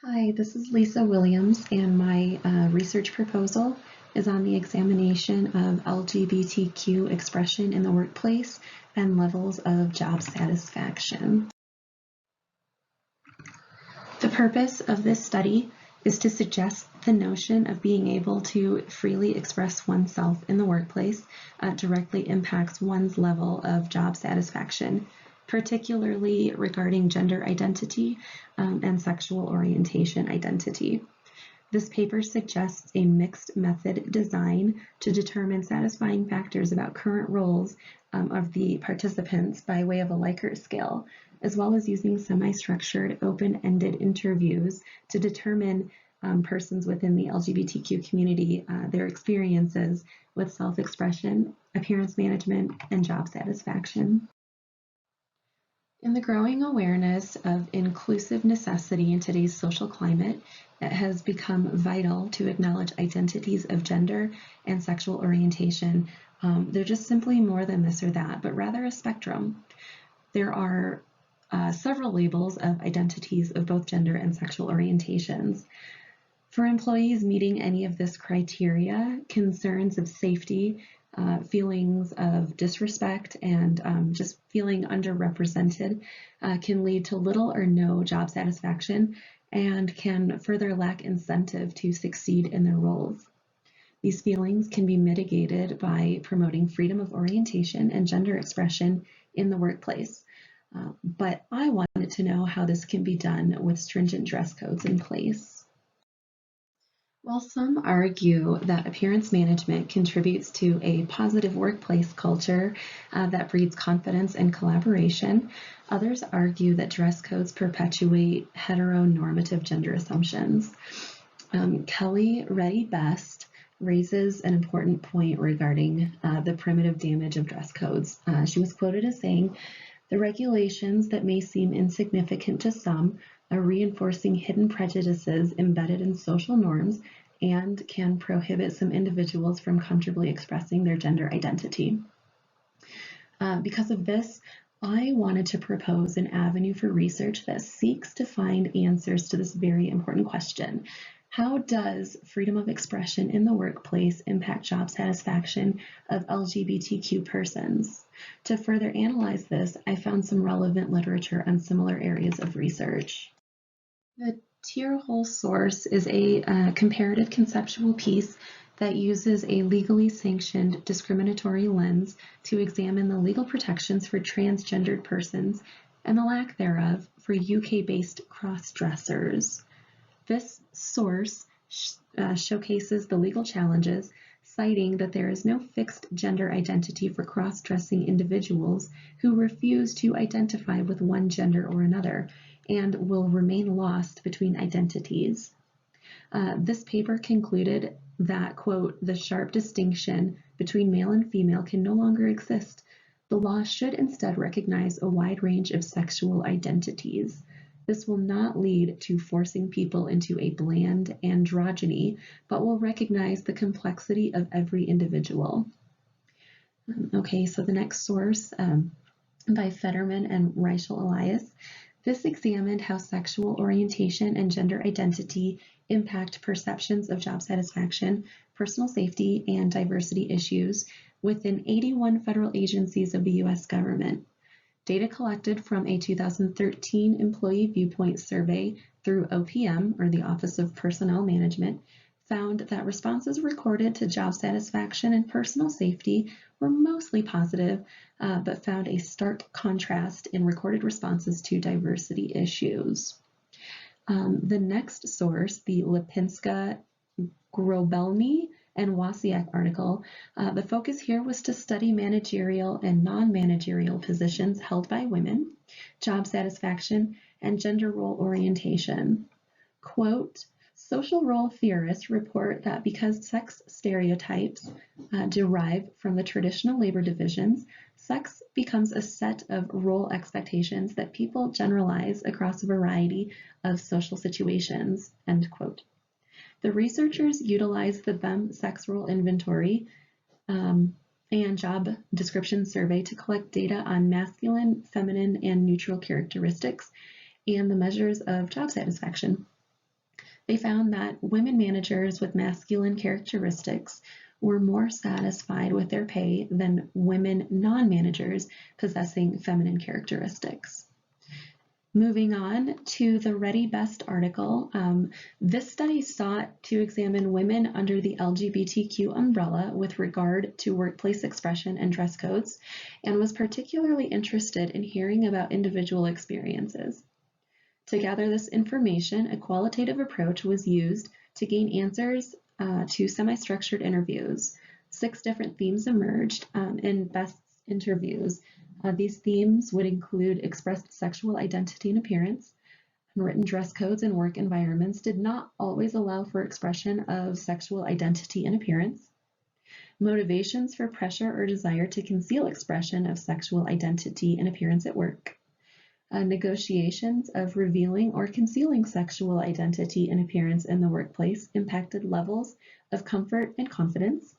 Hi, this is Lisa Williams, and my research proposal is on the examination of LGBTQ expression in the workplace and levels of job satisfaction. The purpose of this study is to suggest the notion of being able to freely express oneself in the workplace directly impacts one's level of job satisfaction, particularly regarding gender identity and sexual orientation identity. This paper suggests a mixed method design to determine satisfying factors about current roles of the participants by way of a Likert scale, as well as using semi-structured, open-ended interviews to determine persons within the LGBTQ community, their experiences with self-expression, appearance management, and job satisfaction. In the growing awareness of inclusive necessity in today's social climate, it has become vital to acknowledge identities of gender and sexual orientation. They're just simply more than this or that, but rather a spectrum. There are several labels of identities of both gender and sexual orientations. For employees meeting any of this criteria, concerns of safety, feelings of disrespect, and just feeling underrepresented can lead to little or no job satisfaction and can further lack incentive to succeed in their roles. These feelings can be mitigated by promoting freedom of orientation and gender expression in the workplace. But I wanted to know how this can be done with stringent dress codes in place. While some argue that appearance management contributes to a positive workplace culture that breeds confidence and collaboration, others argue that dress codes perpetuate heteronormative gender assumptions. Kelly Reddy Best raises an important point regarding the primitive damage of dress codes. She was quoted as saying, "The regulations that may seem insignificant to some are reinforcing hidden prejudices embedded in social norms and can prohibit some individuals from comfortably expressing their gender identity." Because of this, I wanted to propose an avenue for research that seeks to find answers to this very important question. How does freedom of expression in the workplace impact job satisfaction of LGBTQ persons? To further analyze this, I found some relevant literature on similar areas of research. The tier-hole source is a comparative conceptual piece that uses a legally sanctioned discriminatory lens to examine the legal protections for transgendered persons and the lack thereof for UK-based cross-dressers. This source showcases the legal challenges, citing that there is no fixed gender identity for cross-dressing individuals who refuse to identify with one gender or another and will remain lost between identities. This paper concluded that, quote, "the sharp distinction between male and female can no longer exist. The law should instead recognize a wide range of sexual identities. This will not lead to forcing people into a bland androgyny, but will recognize the complexity of every individual." Okay, so the next source by Fetterman and Reichel Elias. This examined how sexual orientation and gender identity impact perceptions of job satisfaction, personal safety, and diversity issues within 81 federal agencies of the U.S. government. Data collected from a 2013 employee viewpoint survey through OPM, or the Office of Personnel Management, found that responses recorded to job satisfaction and personal safety were mostly positive, but found a stark contrast in recorded responses to diversity issues. The next source, the Lipinska, Grobelny, and Wasiak article, the focus here was to study managerial and non-managerial positions held by women, job satisfaction, and gender role orientation. Quote, "Social role theorists report that because sex stereotypes derive from the traditional labor divisions, sex becomes a set of role expectations that people generalize across a variety of social situations," end quote. The researchers utilized the BEM sex role inventory and job description survey to collect data on masculine, feminine, and neutral characteristics and the measures of job satisfaction. They found that women managers with masculine characteristics were more satisfied with their pay than women non-managers possessing feminine characteristics. Moving on to the Ready Best article, this study sought to examine women under the LGBTQ umbrella with regard to workplace expression and dress codes, and was particularly interested in hearing about individual experiences. To gather this information, a qualitative approach was used to gain answers to semi-structured interviews. 6 different themes emerged in Best's interviews. These themes would include expressed sexual identity and appearance. Unwritten dress codes and work environments did not always allow for expression of sexual identity and appearance. Motivations for pressure or desire to conceal expression of sexual identity and appearance at work. Negotiations of revealing or concealing sexual identity and appearance in the workplace impacted levels of comfort and confidence.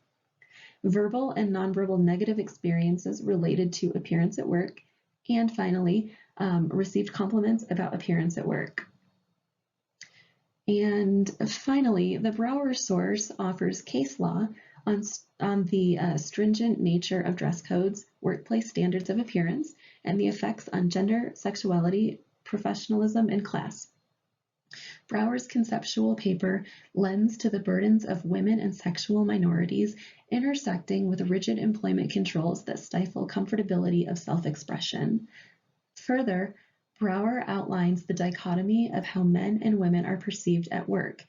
Verbal and nonverbal negative experiences related to appearance at work, and finally, received compliments about appearance at work. And finally, the Brouwer source offers case law on the stringent nature of dress codes, workplace standards of appearance, and the effects on gender, sexuality, professionalism, and class. Brouwer's conceptual paper lends to the burdens of women and sexual minorities intersecting with rigid employment controls that stifle comfortability of self-expression. Further, Brouwer outlines the dichotomy of how men and women are perceived at work,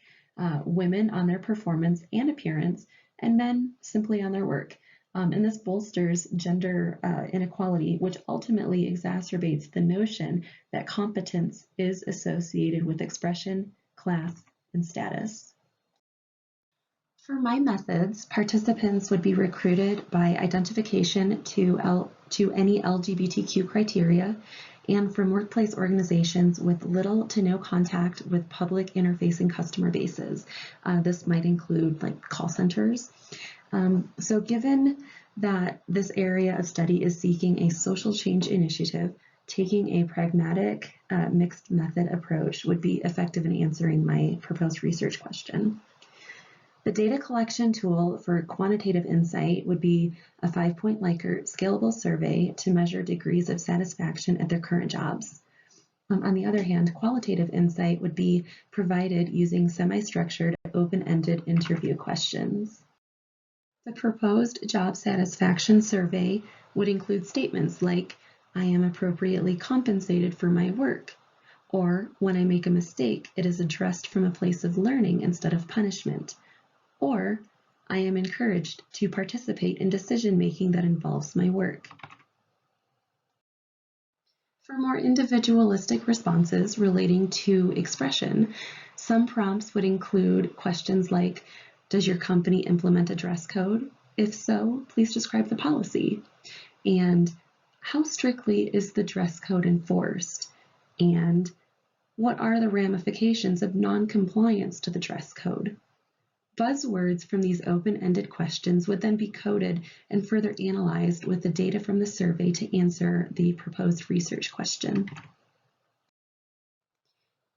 women on their performance and appearance, and men simply on their work. And this bolsters gender inequality, which ultimately exacerbates the notion that competence is associated with expression, class, and status. For my methods, participants would be recruited by identification to any LGBTQ criteria and from workplace organizations with little to no contact with public interfacing customer bases. This might include like call centers. So given that this area of study is seeking a social change initiative, taking a pragmatic mixed method approach would be effective in answering my proposed research question. The data collection tool for quantitative insight would be a 5-point Likert scalable survey to measure degrees of satisfaction at their current jobs. On the other hand, qualitative insight would be provided using semi-structured, open-ended interview questions. The proposed job satisfaction survey would include statements like, I am appropriately compensated for my work, or when I make a mistake, it is addressed from a place of learning instead of punishment, or I am encouraged to participate in decision-making that involves my work. For more individualistic responses relating to expression, some prompts would include questions like, does your company implement a dress code? If so, please describe the policy. And how strictly is the dress code enforced? And what are the ramifications of non-compliance to the dress code? Buzzwords from these open-ended questions would then be coded and further analyzed with the data from the survey to answer the proposed research question.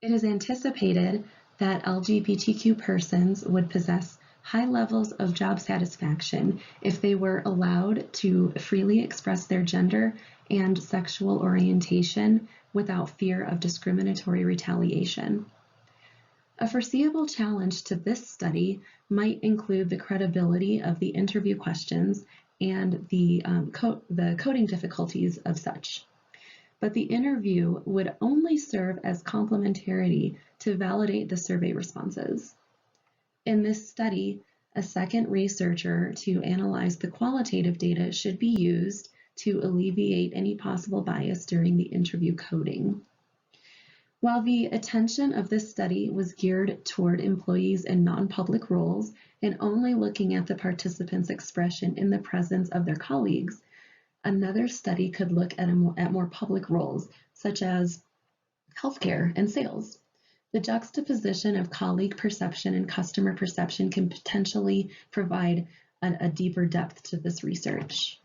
It is anticipated that LGBTQ persons would possess high levels of job satisfaction if they were allowed to freely express their gender and sexual orientation without fear of discriminatory retaliation. A foreseeable challenge to this study might include the credibility of the interview questions and the coding difficulties of such. But the interview would only serve as complementarity to validate the survey responses. In this study, a second researcher to analyze the qualitative data should be used to alleviate any possible bias during the interview coding. While the attention of this study was geared toward employees in non-public roles and only looking at the participants' expression in the presence of their colleagues, another study could look at more public roles, such as healthcare and sales. The juxtaposition of colleague perception and customer perception can potentially provide a deeper depth to this research.